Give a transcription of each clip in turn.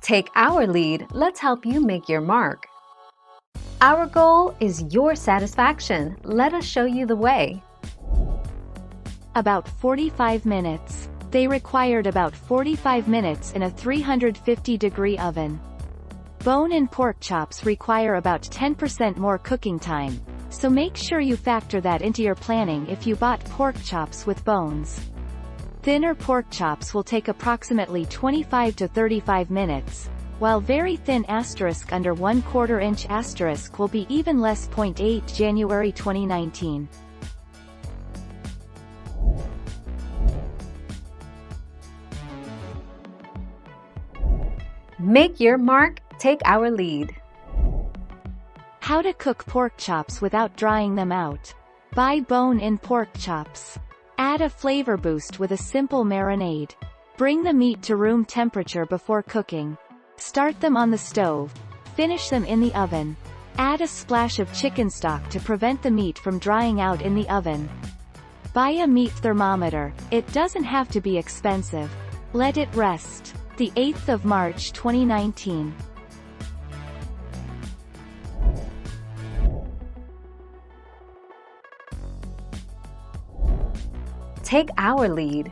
Take our lead, let's help you make your mark. Our goal is your satisfaction. Let us show you the way. About 45 minutes. They required about 45 minutes in a 350-degree oven. Bone-in pork chops require about 10% more cooking time, so make sure you factor that into your planning if you bought pork chops with bones. Thinner pork chops will take approximately 25 to 35 minutes, while very thin under 1/4 inch will be even less. 8 January 2019. Make your mark, take our lead. How to cook pork chops without drying them out. Buy bone-in pork chops. Add a flavor boost with a simple marinade. Bring the meat to room temperature before cooking. Start them on the stove. Finish them in the oven. Add a splash of chicken stock to prevent the meat from drying out in the oven. Buy a meat thermometer. It doesn't have to be expensive. Let it rest. The 8th of March 2019. Take our lead.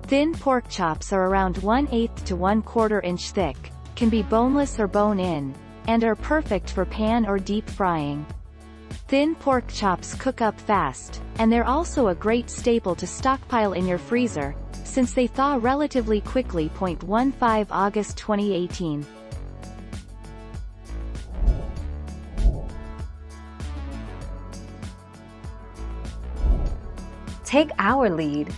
Thin pork chops are around 1/8 to 1/4 inch thick, can be boneless or bone-in, and are perfect for pan or deep frying. Thin pork chops cook up fast, and they're also a great staple to stockpile in your freezer, since they thaw relatively quickly. 15 August 2018. Take our lead.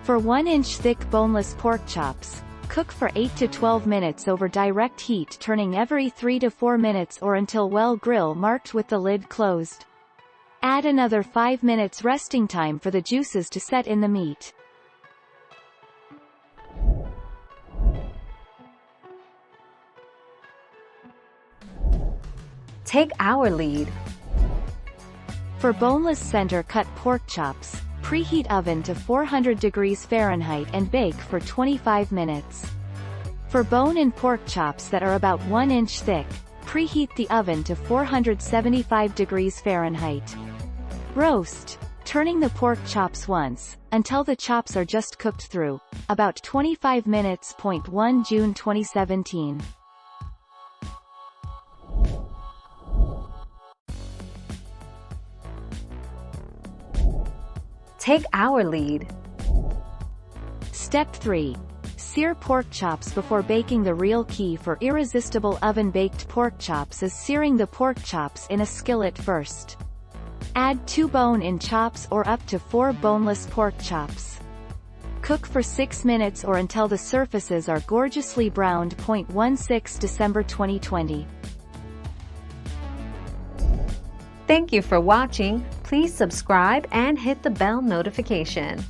For 1-inch thick boneless pork chops, cook for 8 to 12 minutes over direct heat, turning every 3 to 4 minutes or until well grill marked with the lid closed. Add another 5 minutes resting time for the juices to set in the meat. Take our lead. For boneless center-cut pork chops, preheat oven to 400 degrees Fahrenheit and bake for 25 minutes. For bone-in pork chops that are about 1 inch thick, preheat the oven to 475 degrees Fahrenheit. Roast, turning the pork chops once, until the chops are just cooked through, about 25 minutes. 1 June 2017. Take our lead. Step 3. Sear pork chops before baking. The real key for irresistible oven-baked pork chops is searing the pork chops in a skillet first. Add 2 bone-in chops or up to 4 boneless pork chops. Cook for 6 minutes or until the surfaces are gorgeously browned. 16 December 2020. Thank you for watching. Please subscribe and hit the bell notification.